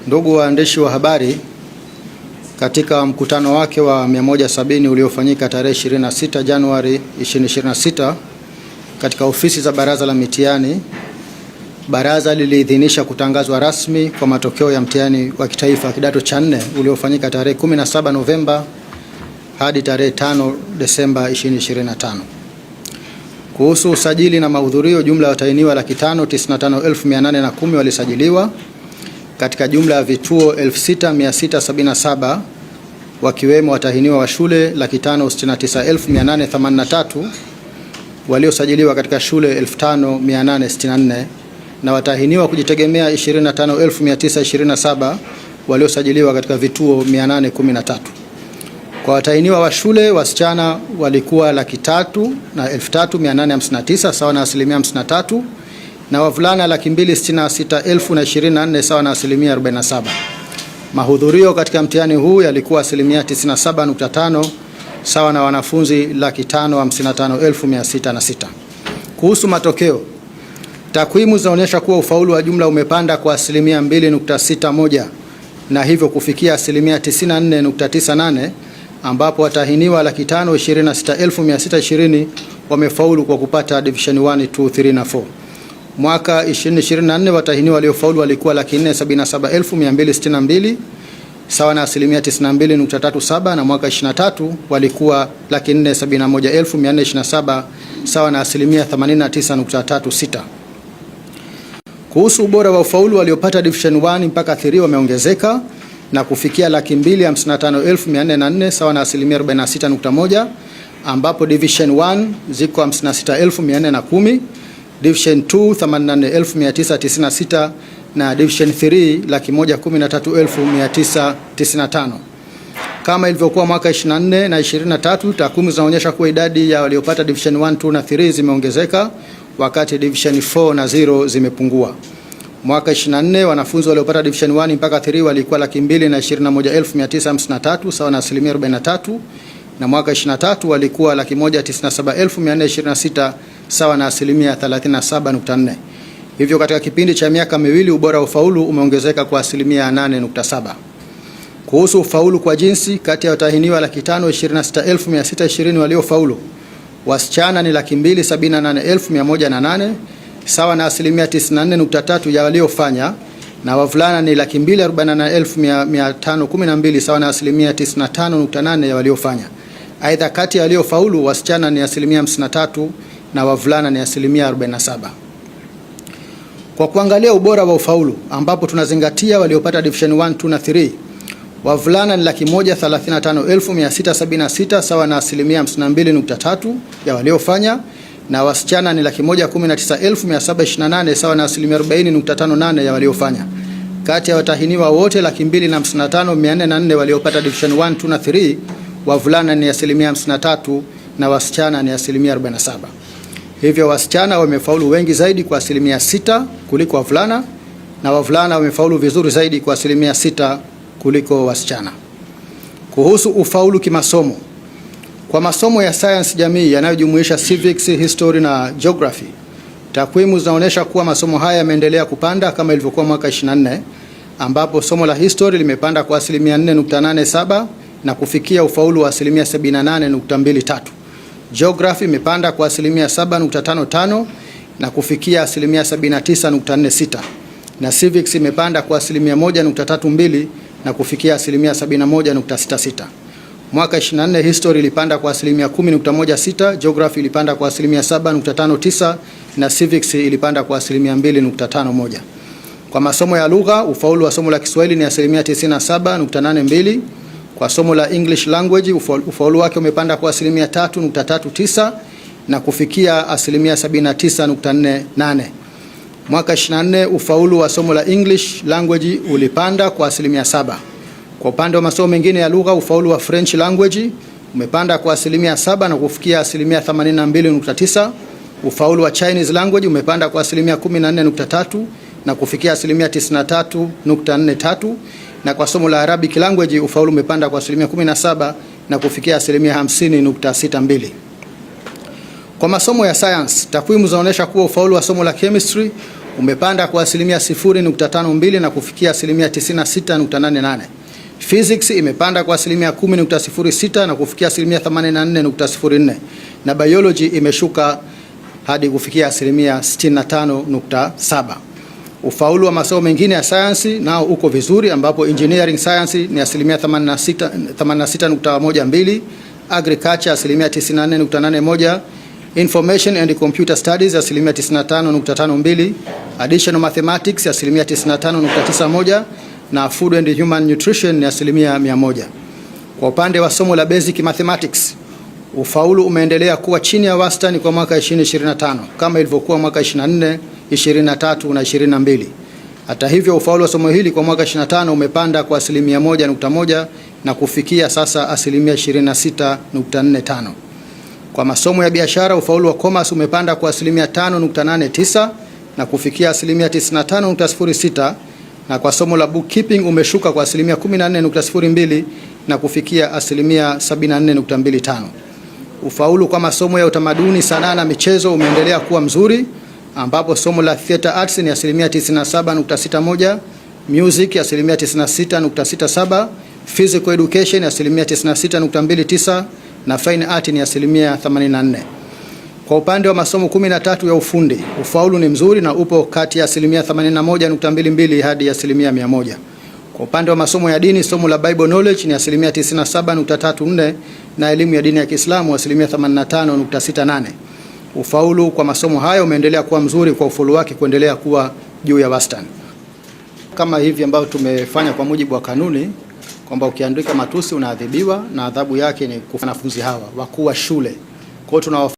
Ndugu waandishi wa habari, katika mkutano wake wa 170 uliofanyika tarehe 26 Januari 2026 katika ofisi za Baraza la Mitihani, Baraza liliidhinisha kutangazwa rasmi kwa matokeo ya mtihani wa kitaifa kidato cha 4 uliofanyika tarehe 17 Novemba hadi tarehe 5 Desemba 2025. Kuhusu usajili na mahudhurio, jumla ya watahiniwa 595,810 walisajiliwa katika jumla ya vituo 6677, wakiwemo watahiniwa wa shule 569,883 waliosajiliwa katika shule 5864 na watahiniwa kujitegemea 25,927 waliosajiliwa katika vituo 813. Kwa watahiniwa wa shule, wasichana walikuwa 303,859 sawa na 53%, na wavulana 266,024 sawa na 47%. Mahudhurio katika mtihani huu yalikuwa 97.5 sawa na wanafunzi 555,606. Kuhusu matokeo, takwimu zinaonyesha kuwa ufaulu wa jumla umepanda kwa 2.61 na hivyo kufikia 94.98, ambapo watahiniwa 526,620 wamefaulu kwa kupata division 1, 2, 3 na 4. Mwaka 2024 watahiniwa waliofaulu walikuwa 477,262 sawa na 92.37, na mwaka 23 walikuwa 471,427 sawa na 89.36. Kuhusu ubora wa ufaulu, waliopata division 1 mpaka 3 wameongezeka na kufikia 255,404 sawa na 46.1, ambapo division 1 ziko 56,410, division 2 84,996 na division 3 113,995. Kama ilivyokuwa mwaka 24 na 23, takwimu zinaonyesha kuwa idadi ya waliopata division 1, 2 na 3 zimeongezeka wakati division 4 na 0 zimepungua. Mwaka 24 wanafunzi waliopata division 1 mpaka 3 walikuwa 221,953 sawa na 43%, na mwaka 23 walikuwa 197,426 sawa na 37.4. Hivyo katika kipindi cha miaka miwili ubora wa ufaulu umeongezeka kwa 8.7. Kuhusu ufaulu kwa jinsi, kati ya watahiniwa 526,620 waliofaulu, wasichana ni 278,108 sawa na 94.3 ya waliofanya, na wavulana ni 248,512 sawa na 95.8 ya waliofanya. Aidha, kati ya waliofaulu wasichana ni 53% na wavulana ni 47%. Kwa kuangalia ubora wa ufaulu, ambapo tunazingatia waliopata division 1, 2 na 3, wavulana ni 135,676 sawa na 52.3 ya waliofanya, na wasichana ni 119,728 sawa na 40.58 ya waliofanya. Kati ya watahiniwa wote 255,404 waliopata division 1, 2 na 3, wavulana ni 53% na wasichana ni 47%. Hivyo wasichana wamefaulu wengi zaidi kwa 6% kuliko wavulana, na wavulana wamefaulu vizuri zaidi kwa 6% kuliko wasichana. Kuhusu ufaulu kimasomo, kwa masomo ya science jamii yanayojumuisha civics, history na geography, takwimu zinaonyesha kuwa masomo haya yameendelea kupanda kama ilivyokuwa mwaka 24, ambapo somo la history limepanda kwa 4.87 na kufikia ufaulu wa 78.23. Geography imepanda kwa 7.55 na kufikia 79.46, na civics imepanda kwa 1.32 na kufikia 71.66. Mwaka 24 history ilipanda kwa 10.16, geography ilipanda kwa 7.59 na civics ilipanda kwa 2.51. Kwa masomo ya lugha, ufaulu wa somo la Kiswahili ni 97.82. Kwa somo la English language ufaulu wake umepanda kwa 3.39 na kufikia 79.48. Mwaka 24 ufaulu wa somo la English language ulipanda kwa 7. Kwa upande wa masomo mengine ya lugha, ufaulu wa French language umepanda kwa 7 na kufikia 82.9. Ufaulu wa Chinese language umepanda kwa 14.3 na kufikia 93.43. Na kwa somo la Arabic language ufaulu umepanda kwa 17 na kufikia 50.62. Kwa masomo ya science, takwimu zinaonyesha kuwa ufaulu wa somo la chemistry umepanda kwa asilimia 0.52 na kufikia asilimia 96.88. Physics imepanda kwa asilimia 10.06 na kufikia asilimia 84.04, na biology imeshuka hadi kufikia asilimia 65.7. Ufaulu wa masomo mengine ya sayansi nao uko vizuri, ambapo engineering science ni asilimia 86.12, agriculture asilimia 94.81, information and computer studies asilimia 95.52, additional mathematics asilimia 95.91, na food and human nutrition ni asilimia 100. Kwa upande wa somo la basic mathematics, ufaulu umeendelea kuwa chini ya wastani kwa mwaka 2025 kama ilivyokuwa mwaka 24, 23 na 22. Hata hivyo, ufaulu wa somo hili kwa mwaka 25 umepanda kwa asilimia 1.1 na kufikia sasa asilimia 26.45. Kwa masomo ya biashara, ufaulu wa commerce umepanda kwa asilimia 5.89 na kufikia asilimia 95.06, na kwa somo la bookkeeping umeshuka kwa asilimia 14.02 na kufikia asilimia 74.25. Ufaulu kwa masomo ya utamaduni, sanaa na michezo umeendelea kuwa mzuri, ambapo somo la theater arts ni asilimia 97.61, music asilimia 96.67, physical education asilimia 96.29 na fine art ni asilimia 84. Kwa upande wa masomo 13 ya ufundi, ufaulu ni mzuri na upo kati ya asilimia 81.22 hadi asilimia 100. Kwa upande wa masomo ya dini, somo la Bible knowledge ni asilimia 97.34 na elimu ya dini ya Kiislamu asilimia 85.68. Ufaulu kwa masomo hayo umeendelea kuwa mzuri, kwa ufaulu wake kuendelea kuwa juu ya wastani. Kama hivi ambavyo tumefanya kwa mujibu wa kanuni kwamba ukiandika matusi unaadhibiwa, na adhabu yake ni kufa wanafunzi hawa wakuu wa shule. Kwa hiyo tunawafunza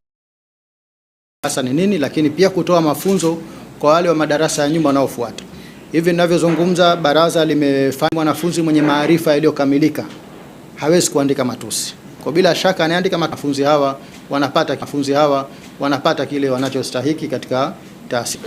sasa ni nini, lakini pia kutoa mafunzo kwa wale wa madarasa ya nyuma wanaofuata. Hivi ninavyozungumza, baraza limefanya wanafunzi mwenye maarifa yaliyokamilika hawezi kuandika matusi. Kwa bila shaka anaandika wanafunzi hawa wanapata kile wanachostahiki katika taasisi.